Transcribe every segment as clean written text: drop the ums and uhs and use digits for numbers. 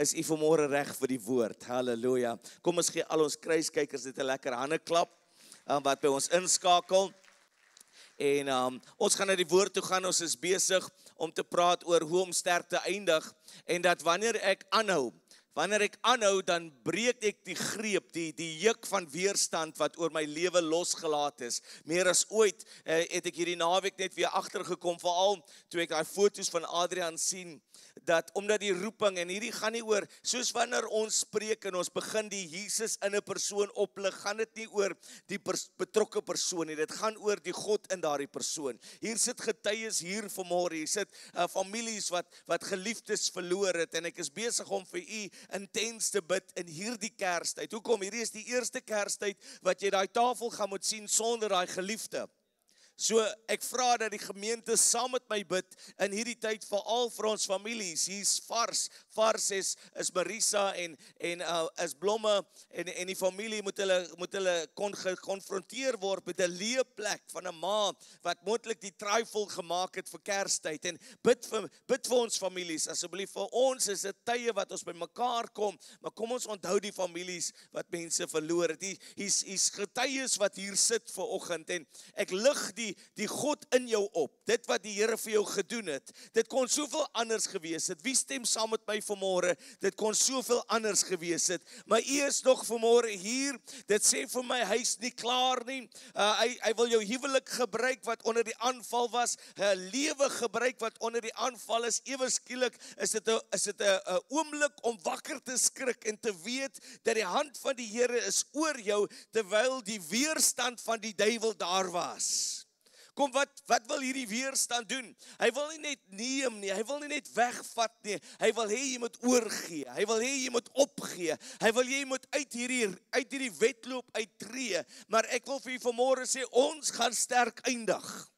Is u vanmôre reg vir die woord? Halleluja. Kom ons gee al ons kruiskykers dit 'n lekker hande klap, wat by ons inskakel. En ons gaan na die woord toe gaan. Ons is besig om te praat oor hoe om sterk te eindig. En dat wanneer ek aanhou, dan breek ek die greep, die juk van weerstand wat oor my lewe losgelaat is. Meer as ooit het ek hierdie naweek net weer agtergekom, veral toe ek daai foto's van Adrian sien, dat omdat die roeping, en hierdie gaan nie oor, soos wanneer ons spreek en ons begin die Jesus in 'n persoon oplig, gaan dit nie oor die betrokke persoon nie, dit gaan oor die God in daardie persoon. Hier sit getuies hier vanmôre, hier sit families wat geliefdes verloor het, en ek is besig om vir u intens te bid in hierdie Kerstyd. Hoekom? Hierdie is die eerste Kerstyd wat jy daai tafel gaan moet sien sonder daai geliefde. So ek vra dat die gemeente saam met my bid in hierdie tyd, veral vir ons families. Hier's Vars is Marisa en is Blomme en die familie moet hulle gekonfronteer word met 'n leë plek van 'n ma wat moontlik die trifle gemaak het vir Kerstyd. En bid vir ons families asseblief. Vir ons is dit tye wat ons by mekaar kom, maar kom ons onthou die families wat mense verloor het. Hier's getuies wat hier sit vanoggend, en ek lig die God in jou op, dit wat die Here vir jou gedoen het. Dit kon soveel anders gewees het. Wie stem saam met my vanmôre? Dit kon soveel anders gewees het, maar u is nog vanmôre hier. Dit sê vir my, hy's nie klaar nie. Hy wil jou huwelik gebruik wat onder die aanval was, 'n lewe gebruik wat onder die aanval is. Ewe skielik is dit 'n oomblik om wakker te skrik en te weet dat die hand van die Here is oor jou, terwyl die weerstand van die duiwel daar was. Kom, wat wil hierdie weerstand doen? Hy wil nie net neem nie, hy wil nie net wegvat nie, hy wil hê jy moet oorgee, hy wil hê jy moet opgee, hy wil jy moet uit hierdie wedloop uittreë, maar ek wil vir u vanmôre sê, ons gaan sterk eindig.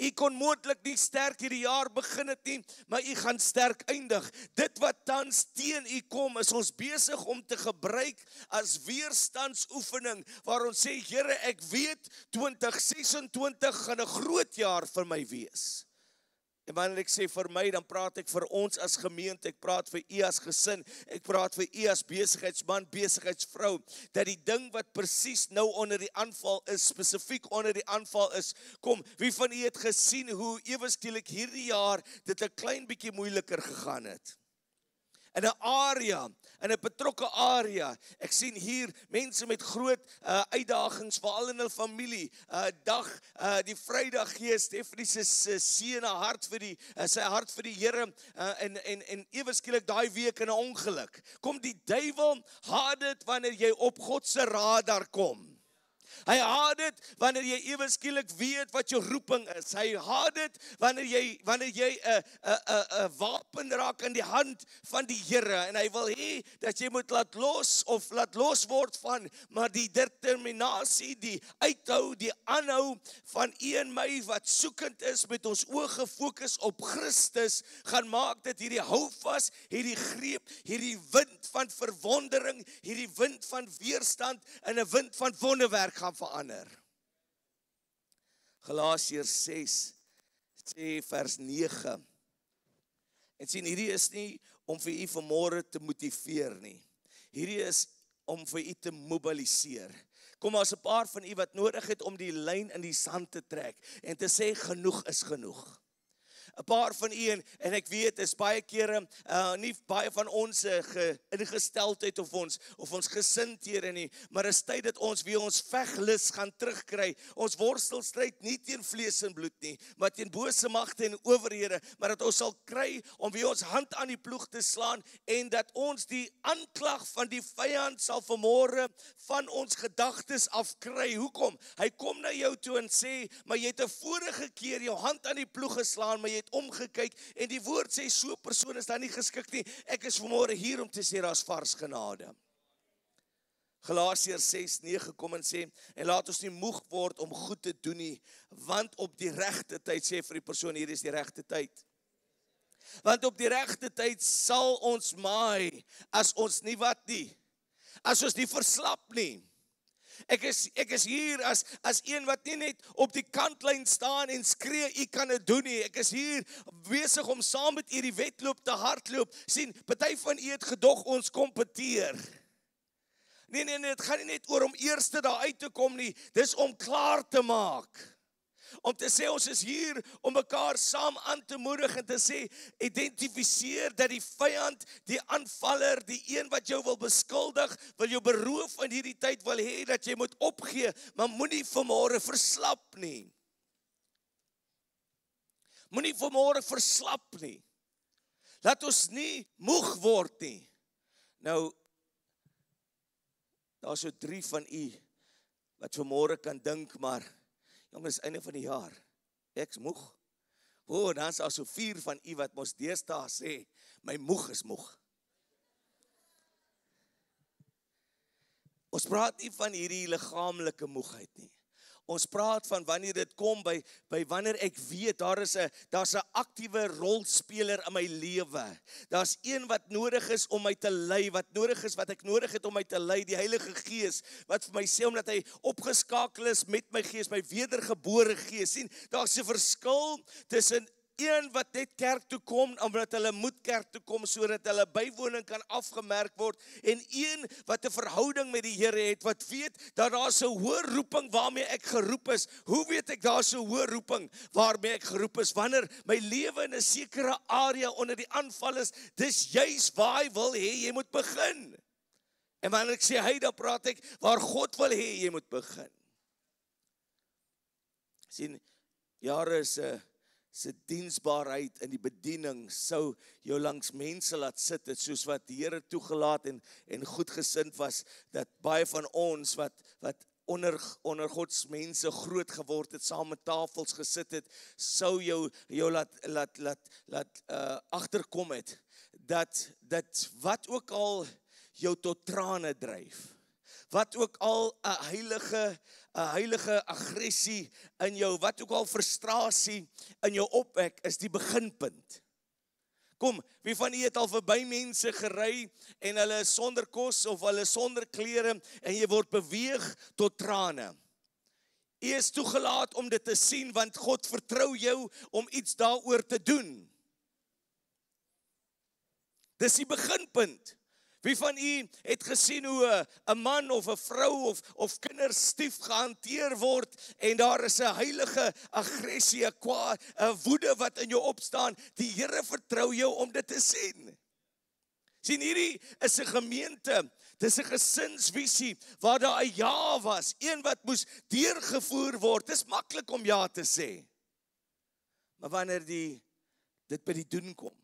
U kon moontlik nie sterk hierdie jaar begin het nie, maar u gaan sterk eindig. Dit wat tans teen u kom, is ons besig om te gebruik as weerstandsoefening, waar ons sê, Here, ek weet 2026 gaan 'n groot jaar vir my wees. En wanneer ek sê vir my, dan praat ek vir ons as gemeente, ek praat vir u as gesin, ek praat vir u as besigheidsman, besigheidsvrou, dat die ding wat presies nou onder die aanval is, spesifiek onder die aanval is, kom, wie van u het gesien hoe ewe skielik hierdie jaar dit 'n klein bietjie moeiliker gegaan het? In 'n area, in 'n betrokke area. Ek sien hier mense met groot uitdagings, veral in hul familie. Die Vrydag gee Stephanie se seun sy hart vir die Here, en ewe skielik daai week in 'n ongeluk. Kom, die duiwel haat dit wanneer jy op God se radar kom. Hy haat dit wanneer jy ewe skielik weet wat jou roeping is. Hy haat dit wanneer jy 'n wapen raak in die hand van die Here, en hy wil hê dat jy moet laat los word van, maar die determinasie, die uithou, die aanhou van u en my wat soekend is met ons oë gefokus op Christus, gaan maak dat hierdie houvas, hierdie greep, hierdie wind van verwondering, hierdie wind van weerstand in 'n wind van wonderwerk gaan verander. Galasiërs 6 sê vers 9. En sien, hierdie is nie om vir u vanmôre te motiveer nie. Hierdie is om vir u te mobiliseer. Kom, as 'n paar van u wat nodig het om die lyn in die sand te trek en te sê genoeg is genoeg. 'n paar van u, en ek weet, is baie kere, nie baie van ons ingesteldheid of ons gesindhede nie, maar is tyd dat ons weer ons veglus gaan terugkry. Ons worstelstryd nie teen vlees en bloed nie, maar teen bose magte en owerhede, maar dat ons sal kry om weer ons hand aan die ploeg te slaan, en dat ons die aanklag van die vyand sal vanmôre van ons gedagtes afkry. Hoekom? Hy kom na jou toe en sê, maar jy het 'n vorige keer jou hand aan die ploeg geslaan, maar jy het omgekyk, en die woord sê, so 'n persoon is daar nie geskik nie. Ek is vanmôre hier om te sê, daar's vars genade. Galasiërs 6:9 kom en sê, en laat ons nie moeg word om goed te doen nie, want op die regte tyd, sê vir die persoon, hier is die regte tyd. Want op die regte tyd sal ons maai, as ons nie wat nie, as ons nie verslap nie. Ek is hier as een wat nie net op die kantlyn staan en skree, u kan dit doen nie. Ek is hier besig om saam met u die wedloop te hardloop. Sien, party van u het gedog ons kompeteer. Nee, dit gaan nie net oor om eerste daar uit te kom nie. Dis om klaar te maak. Om te sê ons is hier om mekaar saam aan te moedig en te sê, identifiseer dat die vyand, die aanvaller, die een wat jou wil beskuldig, wil jou beroof in hierdie tyd, wil hê dat jy moet opgee, maar moenie vanmôre verslap nie. Moenie vanmôre verslap nie. Laat ons nie moeg word nie. Nou, daar is so 3 van u wat vanmôre kan dink, maar jong, is einde van die jaar. Ek's moeg. Dan is daar so 4 van u wat mos deesdae sê, my moeg is moeg. Ons praat nie van hierdie liggaamlike moegheid nie. Ons praat van wanneer dit kom by wanneer ek weet, daar's 'n aktiewe rolspeler in my lewe. Daar's een wat nodig is om my te lei, wat ek nodig het om my te lei, die Heilige Gees, wat vir my sê, omdat hy opgeskakel is met my gees, my wedergebore gees. Sien, daar's 'n verskil tussen een wat net kerk toe kom, omdat hulle moet kerk toe kom, sodat hulle bywoning kan afgemerk word, en een wat 'n verhouding met die Here het, wat weet dat daar 'n hoë roeping waarmee ek geroep is. Hoe weet ek daar 'n hoë roeping waarmee ek geroep is? Wanneer my lewe in 'n sekere area onder die aanval is, dis juis waar hy wil hê jy moet begin. En wanneer ek sê hy, dan praat ek waar God wil hê jy moet begin. Sien, jare se diensbaarheid in die bediening sou jou langs mense laat sit, het soos wat die Here toegelaat en goedgesind was, dat baie van ons wat onder Gods mense groot geword het, saam met tafels gesit het, sou jou laat agterkom het, dat wat ook al jou tot trane dryf, wat ook al 'n heilige aggressie in jou, wat ook al frustrasie in jou opwek, is die beginpunt. Kom, wie van u het al verby mense gery en hulle is sonder kos of hulle is sonder klere en jy word beweeg tot trane? U is toegelaat om dit te sien, want God vertrou jou om iets daaroor te doen. Dis die beginpunt. Wie van u het gesien hoe 'n man of 'n vrou of kinders stief gehanteer word en daar is 'n heilige aggressie, 'n woede wat in jou opstaan? Die Here vertrou jou om dit te sien. Sien, hierdie is 'n gemeente, dis 'n gesinsvisie waar daar 'n ja was, een wat moes deurgevoer word. Dis maklik om ja te sê. Maar wanneer dit by die doen kom,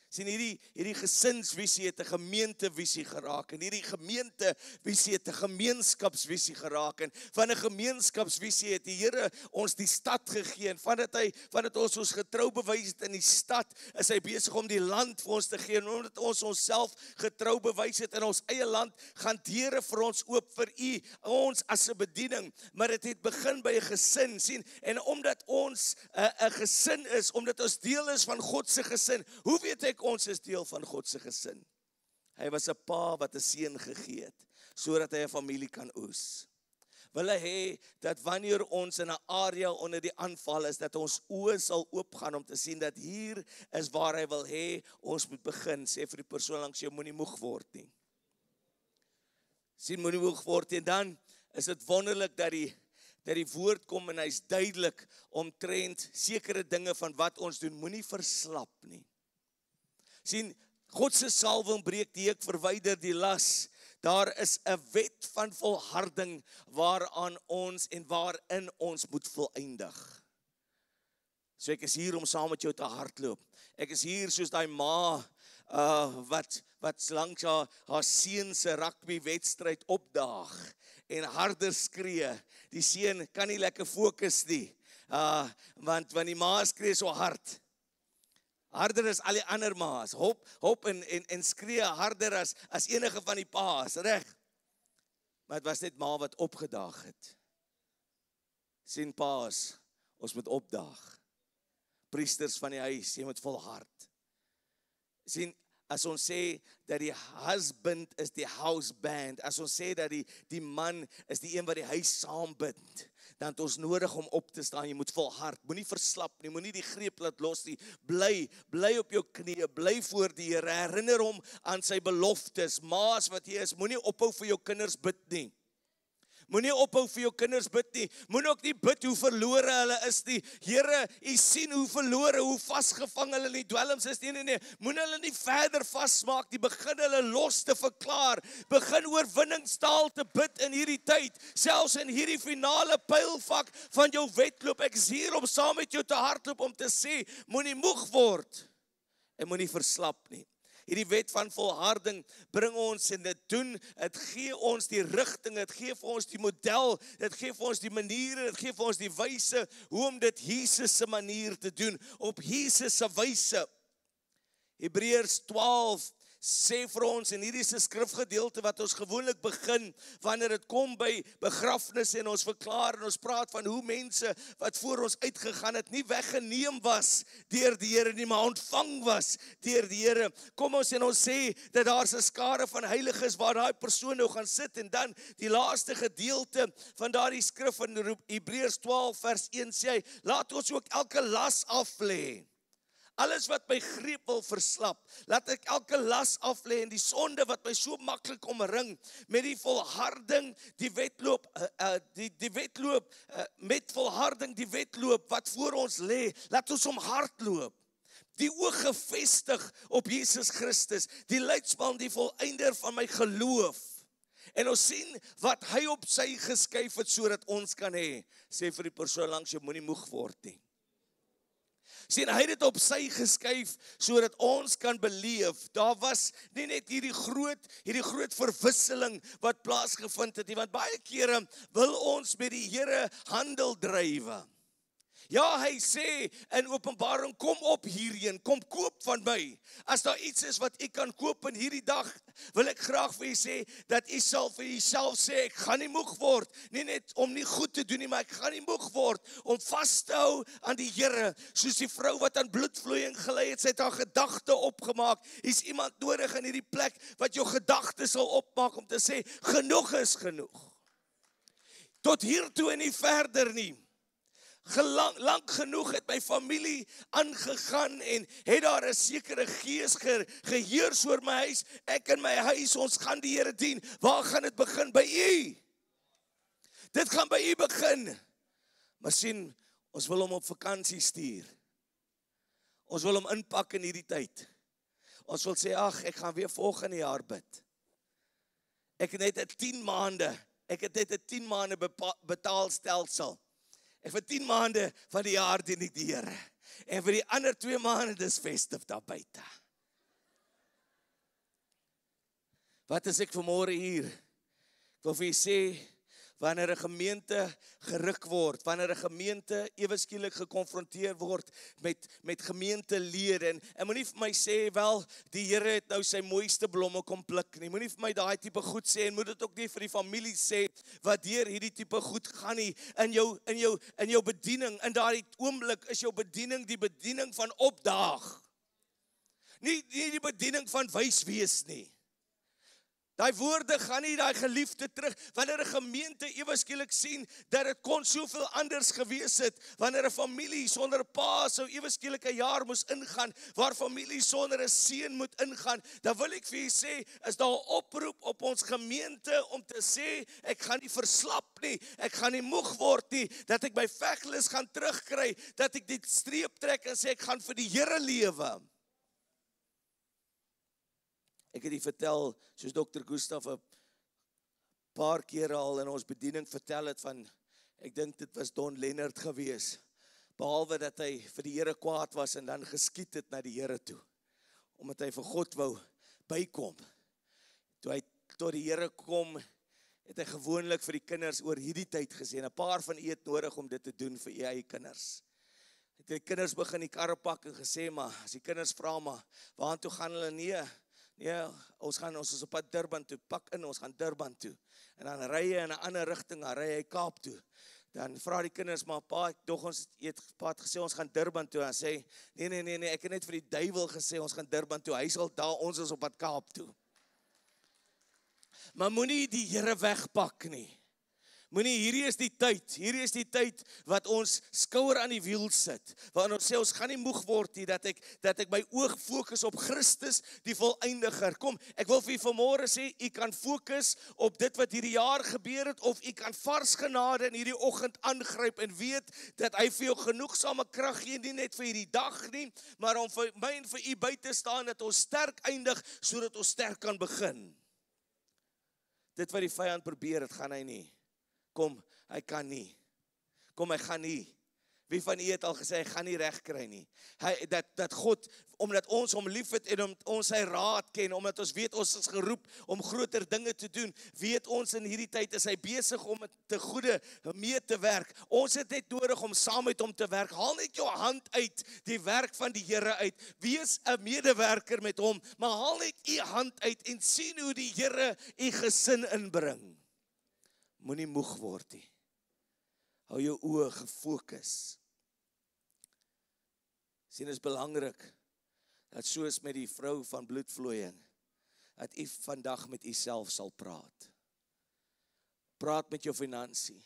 sien, hierdie gesinsvisie het 'n gemeentevisie geraak, en hierdie gemeentevisie het 'n gemeenskapsvisie geraak, en van 'n gemeenskapsvisie het die Here ons die stad gegee, en vandat ons getrou bewys het in die stad, is hy besig om die land vir ons te gee, en omdat ons onsself getrou bewys het in ons eie land, gaan deure vir ons oop vir u, ons as 'n bediening, maar dit het begin by 'n gesin, sien, en omdat ons 'n gesin is, omdat ons deel is van God se gesin, hoe weet ek ons is deel van God se gesin? Hy was 'n pa wat 'n seun gegee het, sodat hy 'n familie kan oes. Wil hy hê dat wanneer ons in 'n area onder die aanval is, dat ons oë sal oopgaan om te sien dat hier is waar hy wil hê ons moet begin. Sê vir die persoon langs jou, moenie moeg word nie. Sien, moenie moeg word nie. En dan is dit wonderlik dat die woord kom en hy's duidelik omtrent sekere dinge van wat ons doen. Moenie verslap nie. Sien, God se salwing breek die juk, verwyder die las. Daar is 'n wet van volharding waarin ons moet volëindig. So ek is hier om saam met jou te hardloop. Ek is hier soos daai ma wat langs haar seun se rugby wedstryd opdaag en harder skree. Die seun kan nie lekker fokus nie, want die ma skree so hard. Harder as al die ander ma's, hop en skree harder as enige van die pa's, reg? Maar dit was net ma wat opgedaag het. Sien pa's, ons moet opdaag. Priesters van die huis, jy moet volhard. Sien, As ons sê dat die husband is die house band, as ons sê dat die man is die een wat die huis saambind, dan het ons nodig om op te staan. Jy moet volhard, moenie verslap nie, moenie die greep laat los nie. Bly op jou knieë, bly voor die Here, herinner hom aan sy beloftes. Maas wat jy is, moenie ophou vir jou kinders bid nie. Moenie ophou vir jou kinders bid nie. Moenie ook nie bid hoe verlore hulle is nie. Here, U sien hoe verlore, hoe vasgevang hulle in die dwelms is. Nee. Moenie hulle nie verder vasmaak nie. Begin hulle los te verklaar. Begin oorwinningstaal te bid in hierdie tyd. Selfs in hierdie finale pylvak van jou wedloop. Ek is hier om saam met jou te hardloop om te sê, moenie moeg word en moenie verslap nie. Hierdie wet van volharding bring ons en dit doen, het gee ons die rigting, het gee vir ons die model, het gee vir ons die maniere, het gee vir ons die wyse, hoe om dit Jesus se manier te doen, op Jesus se wyse. Hebreërs 12 sê vir ons, en hierdie is 'n skrifgedeelte wat ons gewoonlik begin, wanneer dit kom by begrafnisse en ons verklaar en ons praat van hoe mense wat voor ons uitgegaan het, nie weggeneem was deur die Here nie, maar ontvang was deur die Here. Kom ons en ons sê, dat daar 'n skare van heiliges waar daai persoon nou gaan sit, en dan die laaste gedeelte van daardie skrif in Hebreërs 12 vers 1 sê hy, laat ons ook elke las af lê. Alles wat my greep wil verslap, laat ek elke las aflê en die sonde wat my so maklik omring, met die volharding, die wedloop, met volharding die wedloop wat voor ons lê, laat ons hom hardloop. Die oog gefestig op Jesus Christus, die leidsman, die volëinder van my geloof. En ons sien wat hy op sy geskuif het, sodat ons kan hê. Sê vir die persoon langs jou, moenie moeg word nie. Sien, hy het dit op sy geskuif, sodat ons kan beleef, daar was nie net hierdie groot verwisseling wat plaasgevind het nie, want baie kere wil ons met die Here handel drywe. Ja, hy sê in Openbaring, kom op hierheen, kom koop van my. As daar iets is wat ek kan koop in hierdie dag, wil ek graag vir u sê, dat u sal vir jouself sê, ek gaan nie moeg word, nie net om nie goed te doen nie, maar ek gaan nie moeg word, om vas te hou aan die Here, soos die vrou wat aan bloedvloeiing gelei het, sy het haar gedagte opgemaak, is iemand nodig in hierdie plek, wat jou gedagte sal opmaak, om te sê, genoeg is genoeg. Tot hiertoe en nie verder nie. Lang genoeg het my familie aangegaan en het daar 'n sekere gees geheers oor my huis. Ek en my huis, ons gaan die Here dien. Waar gaan dit begin? By U. Dit gaan by U begin. Maar sien, ons wil hom op vakansie stuur. Ons wil hom inpak in hierdie tyd. Ons wil sê, ag, ek gaan weer volgende jaar bid. Ek het net 'n 10 maande betaalstelsel. En vir 10 maande van die jaar dien ek die Here. En vir die ander 2 maande, dis festive daar buite. Wat is ek vanmôre hier? Ek wil vir julle sê, wanneer 'n gemeente geruk word, wanneer 'n gemeente ewe skielik gekonfronteer word met gemeentelede, en moenie vir my sê, wel, die Here het nou sy mooiste blomme kom pluk nie. Moenie vir my daai tipe goed sê, en moet dit ook nie vir die familie sê, wat deur hierdie tipe goed gaan nie, in jou bediening, in daardie oomblik is jou bediening die bediening van opdaag. Nie die bediening van wys wees nie. Daai woorde gaan nie daai geliefde terug, wanneer 'n gemeente ewe skielik sien, dat dit kon soveel anders gewees het, wanneer 'n familie sonder 'n pa sou ewe skielik 'n jaar moes ingaan, waar familie sonder 'n seun moet ingaan, dan wil ek vir julle sê, is daar 'n oproep op ons gemeente om te sê, ek gaan nie verslap nie, ek gaan nie moeg word nie, dat ek my veglus gaan terugkry, dat ek die streep trek en sê, ek gaan vir die Here lewe. Ek het die vertel, soos Dr. Gustaf 'n paar kere al in ons bediening vertel het van, ek dink dit was Don Leonard gewees, behalwe dat hy vir die Here kwaad was en dan geskiet het na die Here toe, omdat hy vir God wou bykom. Toe hy tot die Here kom, het hy gewoonlik vir die kinders oor hierdie tyd gesê, en 'n paar van u het nodig om dit te doen vir u eie kinders. Het die kinders begin die karre pak en gesê, maar as die kinders vra, maar waartoe gaan hulle? Nee, ons is op pad Durban toe, pak in, ons gaan Durban toe. En dan ry hy in 'n ander rigting, dan ry hy Kaap toe. Dan vra die kinders, maar pa, pa het gesê, ons gaan Durban toe. En sê, nee, ek het net vir die duiwel gesê, ons gaan Durban toe. Hy sal daar, ons is op pad Kaap toe. Maar moenie die Here wegpak nie. Moenie, hierdie is die tyd wat ons skouer aan die wiel sit, waar ons sê, ons gaan nie moeg word nie, dat ek my oog fokus op Christus, die voleindiger. Kom, ek wil vir u vanmôre sê, u kan fokus op dit wat hierdie jaar gebeur het, of u kan vars genade in hierdie oggend aangryp, en weet, dat hy vir jou genoegsame krag gee, nie net vir hierdie dag nie, maar om vir my en vir u by te staan, dat ons sterk eindig, sodat ons sterk kan begin. Dit wat die vyand probeer, het gaan hy nie. Kom, hy kan nie. Kom, hy gaan nie. Wie van u het al gesê, hy gaan nie reg kry nie. Dat God, omdat ons hom lief het en omdat ons sy raad ken, omdat ons weet ons is geroep om groter dinge te doen, weet ons in hierdie tyd is hy besig om het te goede mee te werk. Ons het net nodig om saam met hom te werk. Haal net jou hand uit, die werk van die Here uit. Wees 'n medewerker met hom, maar haal net u hand uit en sien hoe die Here u gesin inbring. Moenie moeg word nie. Hou jou oë gefokus. Sien, is belangrik, dat soos met die vrou van bloedvloeiing, dat u vandag met u self sal praat. Praat met jou finansie.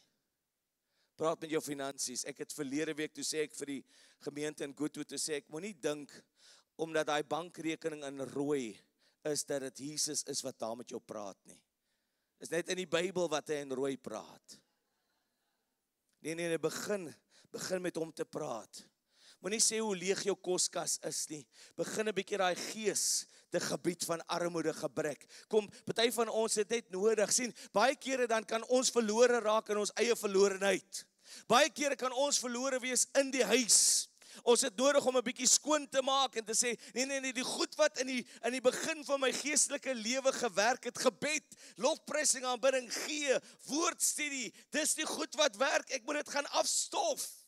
Praat met jou finansies. Ek het verlede week, toe sê ek vir die gemeente in Goodwood, toe sê ek, moenie dink, omdat die bankrekening in rooi is, dat dit Jesus is wat daar met jou praat nie. Is net in die Bybel wat hy in rooi praat. Nee, begin met hom te praat. Moenie sê hoe leeg jou koskas is nie. Begin 'n bietjie daai gees te gebied van armoede, gebrek. Kom, party van ons het net nodig. Sien, baie kere dan kan ons verlore raak in ons eie verlorenheid. Baie kere kan ons verlore wees in die huis. Ons het nodig om 'n bietjie skoon te maak en te sê, nee, die goed wat in die begin van my geestelike lewe gewerk het, gebed, lofprysing, aanbidding, gee, woordstudie, dis die goed wat werk, ek moet dit gaan afstof.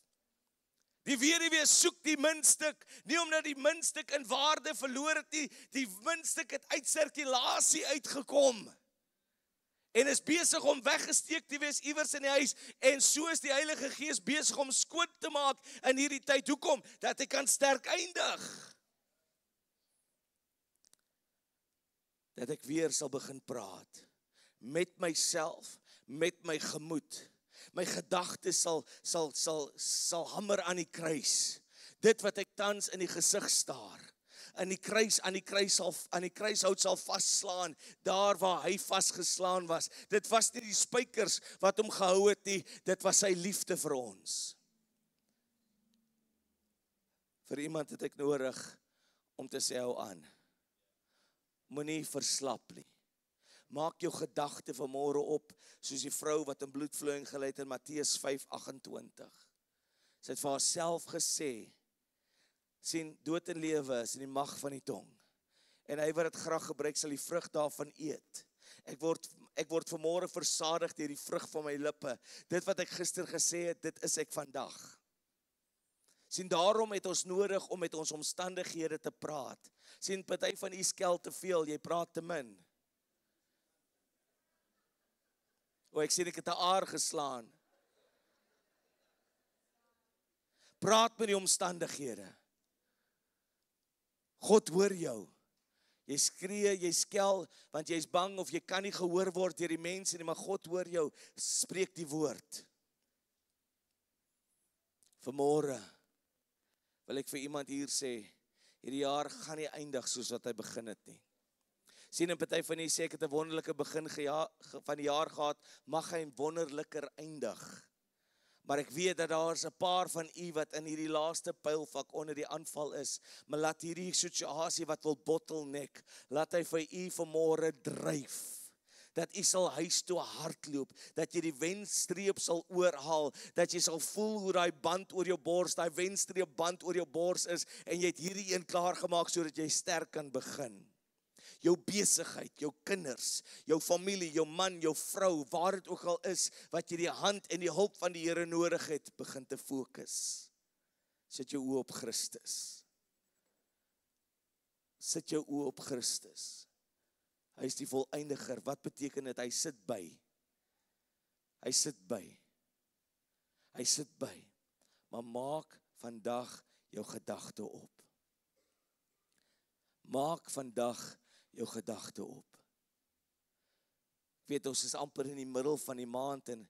Die weduwee soek die muntstuk, nie omdat die muntstuk in waarde verloor het nie, die muntstuk het uit sirkulasie uitgekom. En is besig om weggesteek te wees iewers in die huis, en so is die Heilige Gees besig om skoon te maak in hierdie tyd. Hoekom? Dat hy kan sterk eindig. Dat ek weer sal begin praat. Met myself, met my gemoed. My gedagtes sal hamer aan die kruis. Dit wat ek tans in die gesig staar. Aan die kruishout sal vasslaan, daar waar hy vasgeslaan was. Dit was nie die spykers wat hom gehou het nie, dit was sy liefde vir ons. Vir iemand het ek nodig om te sê, hou aan. Moenie verslap nie. Maak jou gedagte vanmôre op, soos die vrou wat in bloedvloeiing gely het in Matteus 5:28. Sy het vir haarself gesê, sien, dood en lewe is in die mag van die tong. En hy wat dit graag gebruik, sal die vrug daarvan eet. Ek word vanmôre versadig deur die vrug van my lippe. Dit wat ek gister gesê het, dit is ek vandag. Sien, daarom het ons nodig om met ons omstandighede te praat. Sien, party van u skel te veel, jy praat te min. Ek sien ek het 'n aar geslaan. Praat met die omstandighede. God hoor jou. Jy skree, jy skel, want jy is bang of jy kan nie gehoor word deur die mense nie, maar God hoor jou. Spreek die woord. Vanmôre wil ek vir iemand hier sê, hierdie jaar gaan nie eindig soos wat hy begin het nie. Sien, 'n party van julle sê ek het 'n wonderlike begin van die jaar gehad, mag hy wonderliker eindig. Maar ek weet dat daar is 'n paar van u wat in hierdie laaste pylvak onder die aanval is, maar laat hierdie situasie wat wil bottleneck, laat hy vir u vanmôre dryf. Dat u sal huis toe hardloop, dat jy die wenstreep sal oorhaal, dat jy sal voel hoe daai band oor jou bors, daai wenstreep band oor jou bors is, en jy het hierdie een klaar gemaak sodat jy sterk kan begin. Jou besigheid, jou kinders, jou familie, jou man, jou vrou, waar dit ook al is, wat jy die hand en die hulp van die Here nodig het, begin te fokus. Sit jou oë op Christus. Sit jou oë op Christus. Hy is die voleindiger. Wat beteken dit? Hy sit by. Hy sit by. Hy sit by. Maar maak vandag jou gedagte op. Maak vandag jou gedagte op. Ek weet, ons is amper in die middel van die maand en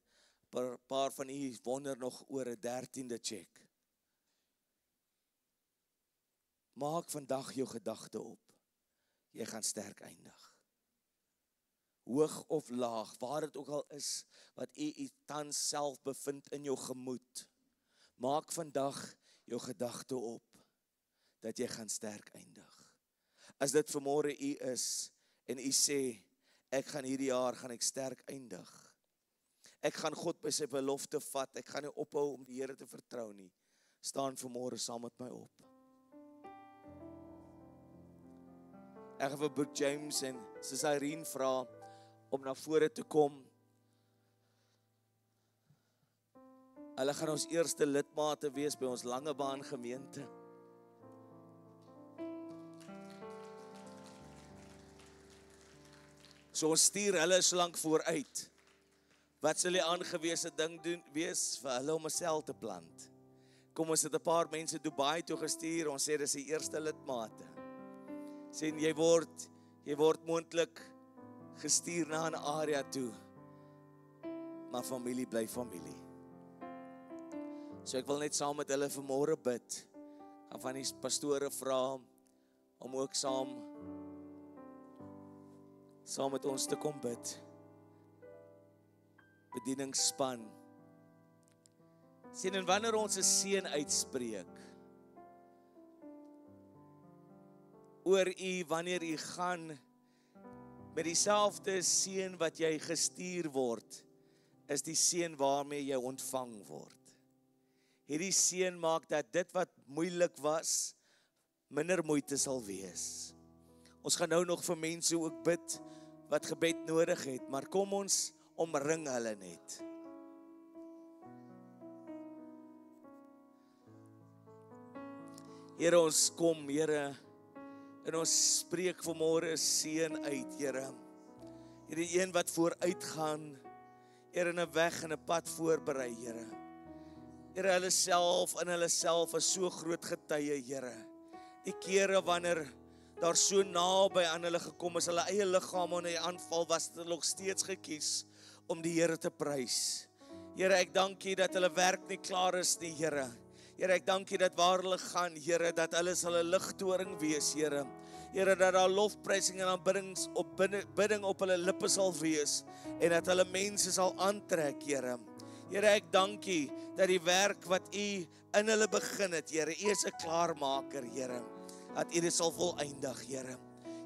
'n paar van u wonder nog oor 'n 13de check. Maak vandag jou gedagte op. Jy gaan sterk eindig. Hoog of laag, waar dit ook al is, wat u tans self bevind in jou gemoed. Maak vandag jou gedagte op, dat jy gaan sterk eindig. As dit vanmôre u is, en u sê, ek gaan hierdie jaar, gaan ek sterk eindig. Ek gaan God by sy belofte vat, ek gaan nie ophou om die Here te vertrou nie. Staan vanmôre saam met my op. Ek gaan vir Broek James en Sis Irene vra om na vore te kom. Hulle gaan ons eerste lidmate wees by ons Langebaan gemeente. So ons stuur hulle so lank vooruit. Wat sal die aangewese ding doen wees vir hulle om 'n sel te plant? Kom ons het 'n paar mense Dubai toe gestuur, ons sê dis die eerste lidmate. Sê jy word moontlik gestuur na 'n area toe. Maar familie bly familie. So ek wil net saam met hulle vanmôre bid. Gaan van die pastore vra om ook saam met ons te kom bid. Bedieningsspan. Sien, en wanneer ons 'n seën uitspreek oor u, wanneer u gaan met dieselfde seën wat jy gestuur word, is die seën waarmee jy ontvang word. Hierdie seën maak dat dit wat moeilik was, minder moeite sal wees. Ons gaan nou nog vir mense ook bid wat gebed nodig het, maar kom ons omring hulle net. Here, ons kom, Here, en ons spreek vanmôre seën uit, Here. Hierdie een wat vooruitgaan, Here, in 'n weg en 'n pad voorberei, Here. Here, hulle self is so groot getuie, Here. Die kere wanneer daar so naby aan hulle gekom is, hulle eie liggaam onder die aanval, was hulle nog steeds gekies om die Here te prys. Here, ek dank U dat hulle werk nie klaar is nie, Here. Here, ek dank U dat waar hulle gaan, Here, dat hulle sal 'n ligtoring wees, Here. Here, dat daar lofprysing en aanbidding op hulle lippe sal wees en dat hulle mense sal aantrek, Here. Here, ek dank U dat die werk wat U in hulle begin het, Here, U is 'n klaarmaker, Here. Dat U dit sal volëindig, Here.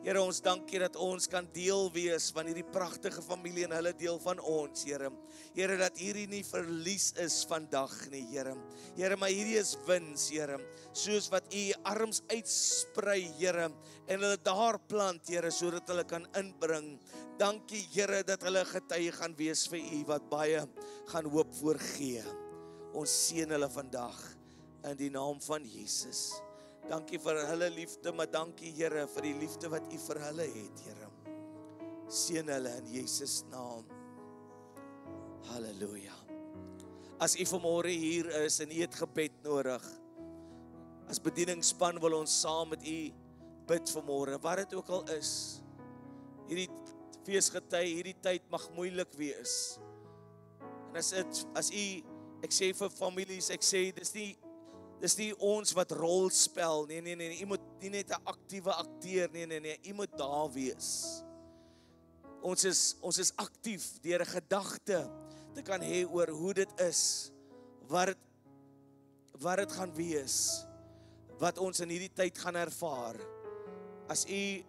Here, ons dank U dat ons kan deel wees van hierdie pragtige familie en hulle deel van ons, Here. Here, dat hierdie nie verlies is vandag nie, Here. Here, maar hierdie is wins, Here. Soos wat U arms uitsprei, Here, en hulle daar plant, Here, sodat hulle kan inbring. Dankie, Here, dat hulle getuie gaan wees vir U wat baie gaan hoop voorgee. Ons seën hulle vandag in die naam van Jesus. Dankie vir hulle liefde, maar dankie, Here, vir die liefde wat U vir hulle het, Here. Seën hulle in Jesus naam. Halleluja. As U vanmôre hier is en U het gebed nodig, as bedieningsspan wil ons saam met U bid vanmôre, wat dit ook al is. Hierdie feesgety, hierdie tyd mag moeilik wees. En as U, ek sê vir families, ek sê, dis nie ons wat rol spel, nee, U moet nie net 'n aktiewe akteur, nee, U moet daar wees. Ons is aktief deur 'n gedagte te kan hê oor hoe dit is, wat dit gaan wees, wat ons in hierdie tyd gaan ervaar. As U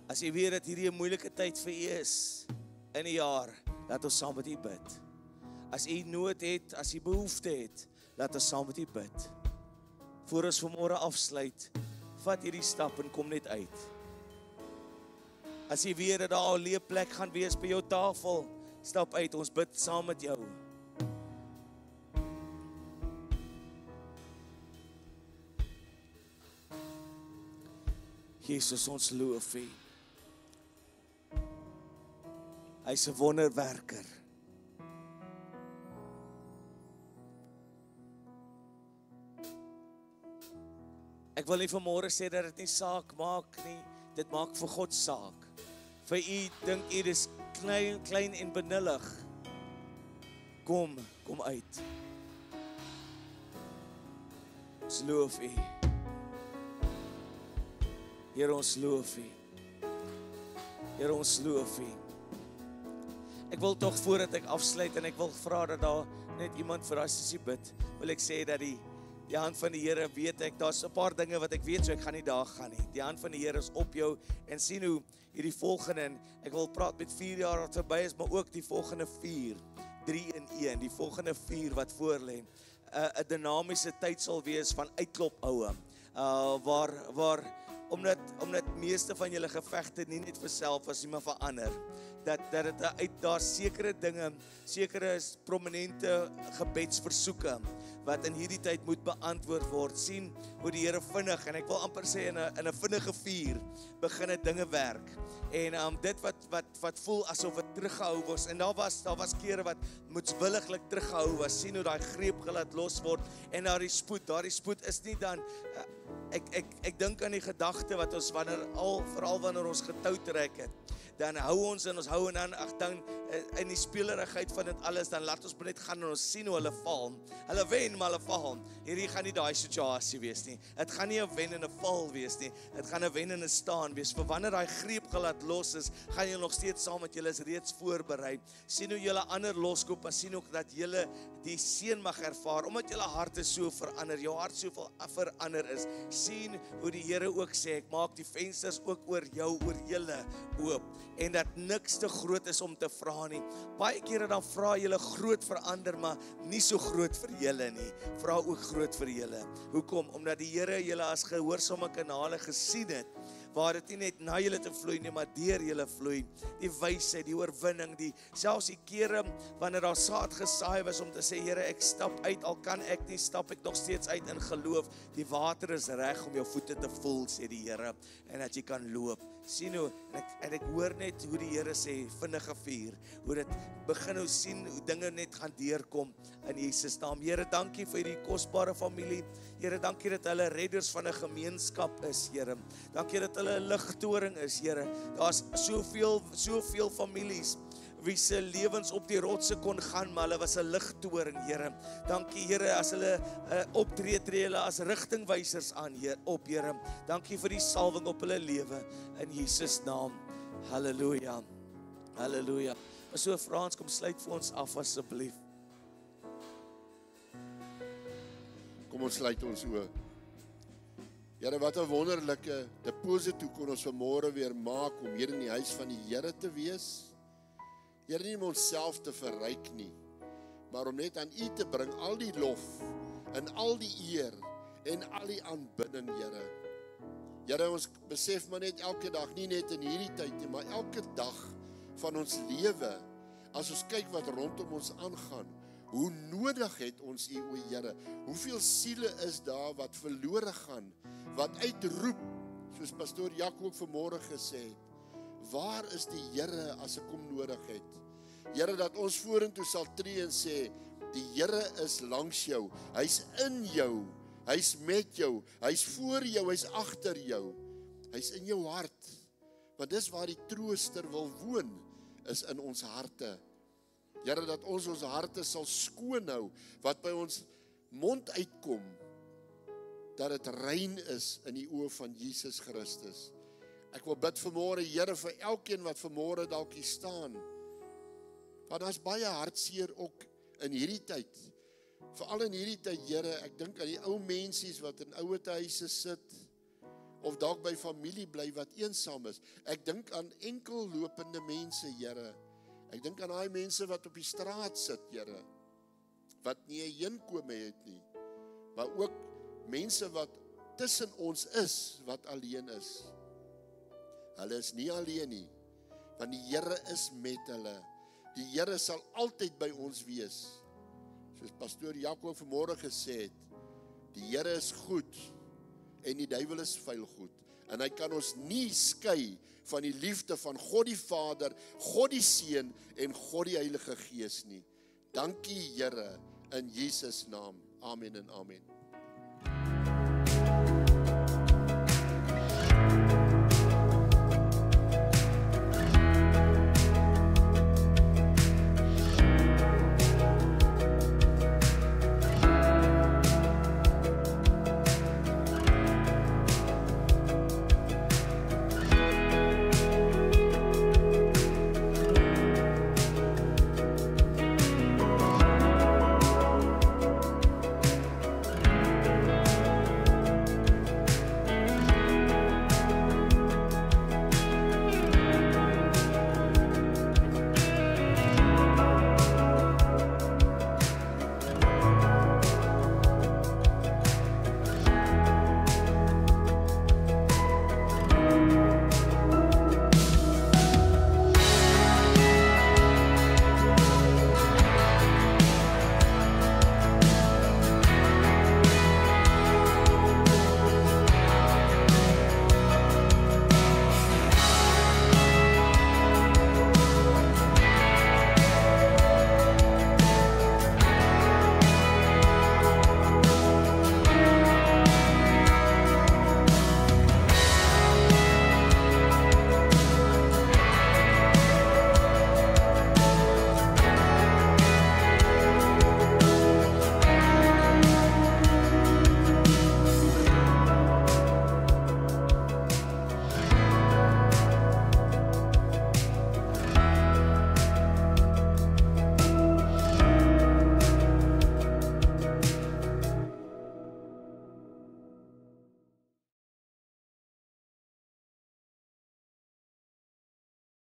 As jy weet dat hierdie 'n moeilike tyd vir U is in die jaar, laat ons saam met U bid. As U nood het, as U behoefte het, laat ons saam met U bid. Voor ons vanmôre afsluit, vat hierdie stap en kom net uit. As jy weet dat daar 'n leë plek gaan wees by jou tafel, stap uit, ons bid saam met jou. Jesus, ons loof U. Hy's 'n wonderwerker. Ek wil nie vanmôre sê dat dit nie saak maak nie, dit maak vir God saak. Vir U dink U dis klein en benullig. Kom uit. Ons loof U. Here, ons loof U. Here, ons loof U. Ek wil tog voordat ek afsluit en ek wil vra dat daar net iemand vir daai sussie bid, wil ek sê dat die hand van die Here, weet ek, daar's 'n paar dinge wat ek weet, so ek gaan nie daar gaan nie. Die hand van die Here is op jou en sien hoe hierdie volgende, en ek wil praat met 4 jaar wat verby is, maar ook die volgende 4, 3 in 1, die volgende 4 wat voor lê. 'n Dinamiese tyd sal wees van uitklop oue. Waar omdat meeste van julle gevegte nie net vir self was nie, maar vir ander. Dat daar sekere dinge, sekere prominente gebedsversoeke wat in hierdie tyd moet beantwoord word. Sien hoe die Here vinnig, en ek wil amper sê in 'n vinnige vuur begin dinge werk. En dit wat voel asof dit teruggehou was, en daar was kere wat moetswilliglik teruggehou was. Sien hoe daai greep gelaat los word en daardie spoed is nie dan ek dink aan die gedagte wat ons veral wanneer ons getou trek het. Dan hou ons en dan in die spelerigheid van dit alles, dan laat ons net gaan en ons sien hoe hulle val. Hulle wen, maar hulle val. Hierdie gaan nie daai situasie wees nie. Dit gaan nie 'n wen en 'n val wees nie. Dit gaan 'n wen en 'n staan wees. Vir wanneer daai greep gelaat los is, gaan jy nog steeds saam met julle is reeds voorberei. Sien hoe julle ander loskoop, en sien ook dat julle die seën mag ervaar, omdat julle harte so verander, jou hart soveel verander is. Sien hoe die Here ook sê, ek maak die vensters ook oor jou, oor julle oop. En dat niks te groot is om te vra nie. Baie kere dan vra julle groot verander, maar nie so groot vir julle nie. Vra ook groot vir julle. Hoekom? Omdat die Here julle as gehoorsame kanale gesien het, waar dit nie net na julle te vloei nie, maar deur julle vloei. Die wysheid, die oorwinning, selfs die kere wanneer daar saad gesaai was om te sê, Here, ek stap uit, al kan ek nie, stap ek nog steeds uit in geloof. Die water is reg om jou voete te voel, sê die Here, en dat jy kan loop. Sien hoe, en ek hoor net hoe die Here sê, vinnige vuur, hoe dit begin, hoe sien, hoe dinge net gaan deurkom in Jesus naam. Here, dankie vir die kosbare familie. Here, dankie dat hulle redders van 'n gemeenskap is, Here. Dankie dat hulle 'n ligtoring is, Here. Daar's soveel families wie se lewens op die rotse kon gaan, maar hulle was 'n ligtoring, Here. Dankie, Here, as hulle optree hulle as rigtingwysers aan, Here. Dankie vir die salwing op hulle lewe, in Jesus naam. Halleluja. Halleluja. So Frans, kom sluit vir ons af asseblief. Kom ons sluit ons oë. Here, wat 'n wonderlike deposito kon ons vanmôre weer maak om hier in die huis van die Here te wees. Here, nie om onsself te verryk nie, maar om net aan U te bring al die lof en al die eer en al die aanbidding, Here. Here, ons besef maar net elke dag, nie net in hierdie tyd nie, maar elke dag van ons lewe, as ons kyk wat rondom ons aangaan, hoe nodig het ons U, o Here? Hoeveel siele is daar wat verlore gaan, wat uitroep, soos pastoor Jakob vanmôre gesê het, waar is die Here as ek hom nodig het? Here, dat ons vorentoe sal tree en sê, die Here is langs jou, hy's in jou, hy's met jou, hy's voor jou, hy's agter jou, hy's in jou hart, want dis waar die trooster wil woon, is in ons harte. Here, dat ons harte sal skoon hou, wat by ons mond uitkom, dat dit rein is in die oë van Jesus Christus. Ek wil bid vanmôre, Here, vir elkeen wat vanmôre dalk hier staan, want daar's baie hartseer ook in hierdie tyd, veral in hierdie tyd, Here, ek dink aan die ou mensies wat in ouerhuise sit, of dalk by familie bly wat eensaam is. Ek dink aan enkel lopende mense, Here. Ek dink aan daai mense wat op die straat sit, Here, wat nie 'n heenkome het nie, maar ook mense wat tussen ons is, wat alleen is. Hulle is nie alleen nie, want die Here is met hulle. Die Here sal altyd by ons wees. Soos pastoor Jakob vanmôre gesê het, die Here is goed en die duiwel is vuil goed. En hy kan ons nie skei van die liefde van God die Vader, God die Seun en God die Heilige Gees nie. Dankie Here in Jesus naam. Amen en amen.